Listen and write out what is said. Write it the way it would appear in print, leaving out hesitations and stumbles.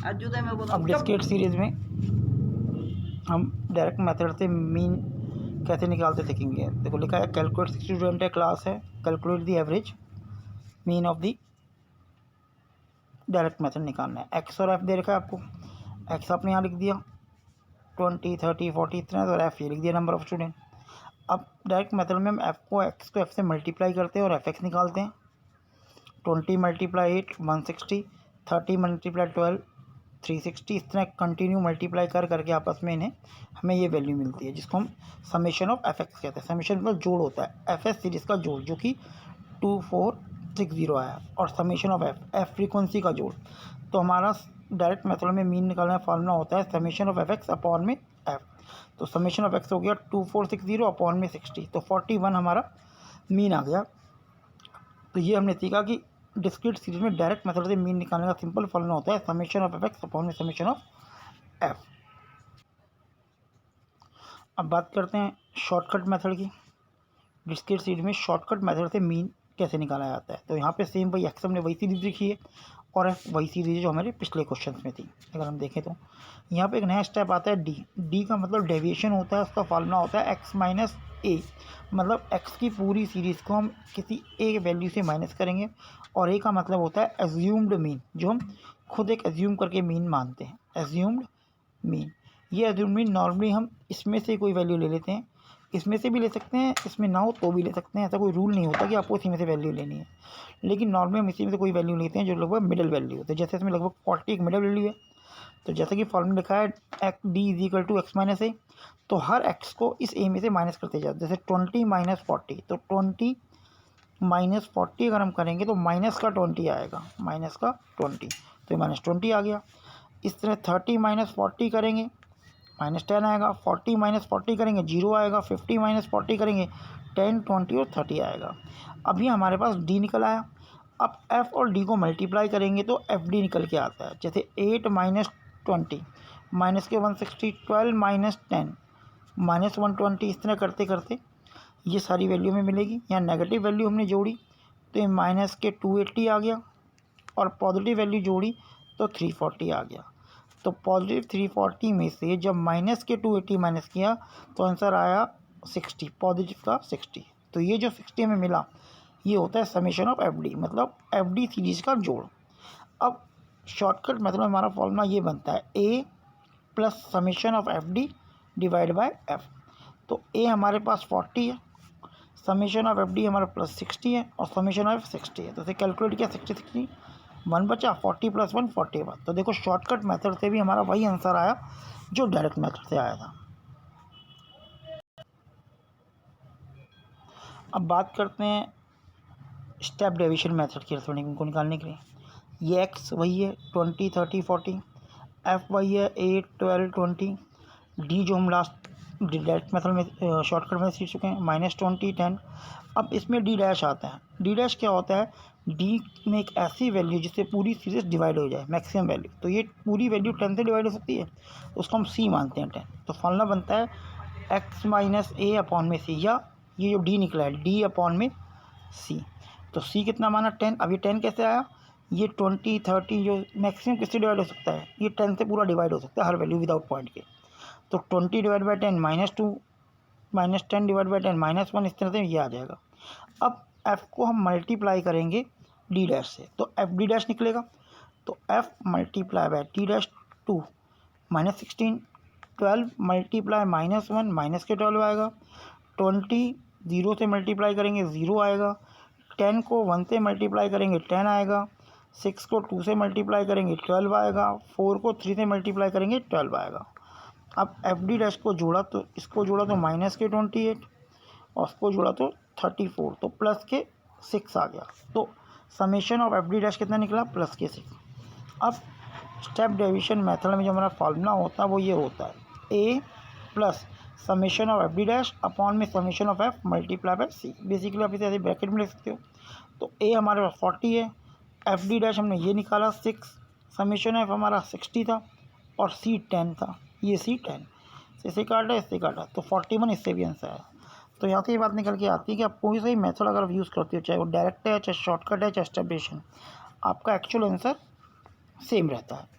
अब discrete series में हम डायरेक्ट मेथड से मीन कैसे निकालते सीखेंगे। देखो लिखा है कैलकुलेट स्टूडेंट है, क्लास है, calculate the average mean of the direct method निकालना है। एक्स और एफ दे रखा है आपको, एक्स आपने यहाँ लिख दिया 20 30 40 इतना, और एफ ये लिख दिया नंबर ऑफ स्टूडेंट। अब डायरेक्ट मेथड में हम एक्स को एफ से मल्टीप्लाई करते हैं और एफ एक्स निकालते हैं। 20 मल्टीप्लाई 8 160, 30 मल्टीप्लाई 12 360, इस तरह कंटिन्यू मल्टीप्लाई कर करके आपस में इन्हें हमें ये वैल्यू मिलती है, जिसको हम समेशन ऑफ एफ एक्स कहते हैं। समेशन मतलब जोड़ होता है, एफ एस सीरीज़ का जोड़ जो कि 2460 आया, और समेशन ऑफ एफ फ्रीक्वेंसी का जोड़। तो हमारा डायरेक्ट मेथड में मीन निकालने का फॉर्मूला होता है summation of F x upon में एफ। तो समेशन ऑफ एक्स हो गया 2460 अपॉन में 60, तो 41 हमारा मीन आ गया। तो ये हमने सीखा कि डिस्क्रीट सीरीज में डायरेक्ट मेथड से मीन निकालने का सिंपल फॉर्मूला होता है summation of F x upon में समेशन ऑफ एफ। अब बात करते हैं शॉर्टकट मेथड की। डिस्क्रीट सीरीज में शॉर्टकट मेथड से मीन कैसे निकाला जाता है। तो यहाँ पे सेम वही एक्स हमने वही सीरीज लिखी है और एफ वही सीरीज जो हमारे पिछले क्वेश्चन में थी। अगर हम देखें तो यहाँ पे एक नया स्टेप आता है डी। डी का मतलब डेविएशन होता है, उसका फॉर्मूला होता है एक्स माइनस ए, मतलब एक्स की पूरी सीरीज़ को हम किसी ए वैल्यू से माइनस करेंगे, और ए का मतलब होता है एज्यूम्ड मीन, जो हम खुद एक एज्यूम करके मीन मानते हैं, एज्यूम्ड मीन। ये एज्यूम्ड मीन नॉर्मली हम इसमें से कोई वैल्यू ले लेते हैं, इसमें से भी ले सकते हैं, इसमें ना हो तो भी ले सकते हैं, ऐसा कोई रूल नहीं होता कि आपको इसी में से वैल्यू लेनी है। लेकिन नॉर्मली हम इसी में से कोई वैल्यू लेते हैं जो लगभग मिडिल वैल्यू होती है। जैसे इसमें लगभग 40 एक मिडिल वैल्यू है, तो जैसे कि फॉर्मूला लिखा है x d is equal to x minus a, तो हर एक्स को इस ए में से माइनस करते जाते। जैसे 20 माइनस 40, तो 20 माइनस 40 अगर हम करेंगे तो माइनस का 20 आएगा, माइनस का 20, तो ये माइनस 20 आ गया। इस तरह 30 माइनस 40 करेंगे माइनस 10 आएगा, 40 माइनस 40 करेंगे 0 आएगा, 50 माइनस 40 करेंगे 10 20 और 30 आएगा। अभी हमारे पास डी निकल आया। अब एफ और डी को मल्टीप्लाई करेंगे तो एफ डी निकल के आता है। जैसे 8 माइनस 20 माइनस के 160, 12 माइनस 10 माइनस 120, इस तरह करते करते ये सारी वैल्यू में मिलेगी। यहाँ नेगेटिव वैल्यू हमने जोड़ी तो ये माइनस के 280 आ गया, और पॉजिटिव वैल्यू जोड़ी तो 340 आ गया। तो पॉजिटिव 340 में से जब माइनस के 280 माइनस किया तो आंसर आया 60, पॉजिटिव का 60। तो ये जो 60 हमें मिला ये होता है समेशन ऑफ एफ डी, मतलब एफ डी सीरीज का जोड़। अब शॉर्टकट मेथड में हमारा फॉर्मूला ये बनता है a plus summation of f d divide by f. तो ए हमारे पास 40 है, समेशन ऑफ एफ डी हमारा प्लस 60 है, और समेशन ऑफ 60 है। तो इसे कैलकुलेट किया 60 1 बचा, 40 प्लस 1 41। तो देखो शॉर्टकट मेथड से भी हमारा वही आंसर आया जो डायरेक्ट मेथड से आया था। अब बात करते हैं स्टेप डेविएशन मेथड की अर्थमेटिक को निकालने के लिए। ये एक्स वही है 20 30 40, एफ वही है 8 12 20, डी जो हम लास्ट डायरेक्ट मेथड में शॉर्टकट में सीख चुके हैं -20 10। अब इसमें डी डैश आता है। डी डैश क्या होता है, डी में एक ऐसी वैल्यू जिससे पूरी सीरीज डिवाइड हो जाए, मैक्सिमम वैल्यू। तो ये पूरी वैल्यू 10 से डिवाइड हो सकती है, उसको हम सी मानते हैं 10। तो फॉर्मूला बनता है एक्स माइनस ए अपॉन में सी, या ये जो डी निकला है डी अपॉन में सी। तो सी कितना माना 10। अब ये 10 कैसे आया, ये 20 30 जो मैक्सिमम किससे डिवाइड हो सकता है, ये 10 से पूरा डिवाइड हो सकता है हर वैल्यू विदाउट पॉइंट के। तो 20 डिवाइड बाई 10 -2, -10 डिवाइड बाई 10 -1, इस तरह से ये आ जाएगा। अब एफ़ को हम मल्टीप्लाई करेंगे डी डैश से, तो एफ डी डैश निकलेगा। तो F multiply bye D dash 2 -16, 12 multiply -1 minus के 12 आएगा, 20 0 से मल्टीप्लाई करेंगे 0 आएगा, 10 को 1 से मल्टीप्लाई करेंगे 10 आएगा, 6 को 2 से मल्टीप्लाई करेंगे 12 आएगा, 4 को 3 से मल्टीप्लाई करेंगे 12 आएगा। अब एफ डी डैश को जोड़ा तो इसको जोड़ा तो माइनस के 28, और उसको जोड़ा तो 34, तो प्लस के 6 आ गया। तो summation of f d dash कितना निकला, प्लस के 6। अब स्टेप डेविएशन मेथड में जो हमारा फार्मूला होता है वो ये होता है a plus summation of f d dash upon में summation of f multiply by c. Basically आप इसे ऐसे ब्रैकेट में लिख सकते हो। तो ए हमारे पास 40 है, एफ डी डैश हमने ये निकाला 6, समेशन एफ हमारा 60 था, और सी 10 था, ये सी 10 इससे काटा इससे काटा, तो 41 इससे भी आंसर है। तो यहाँ से ये बात निकल के आती है कि आप कोई सा ही मेथड अगर यूज़ करते हो, चाहे वो डायरेक्ट है, चाहे शॉर्टकट है, चाहे स्टेप डेविएशन, आपका एक्चुअल आंसर सेम रहता है।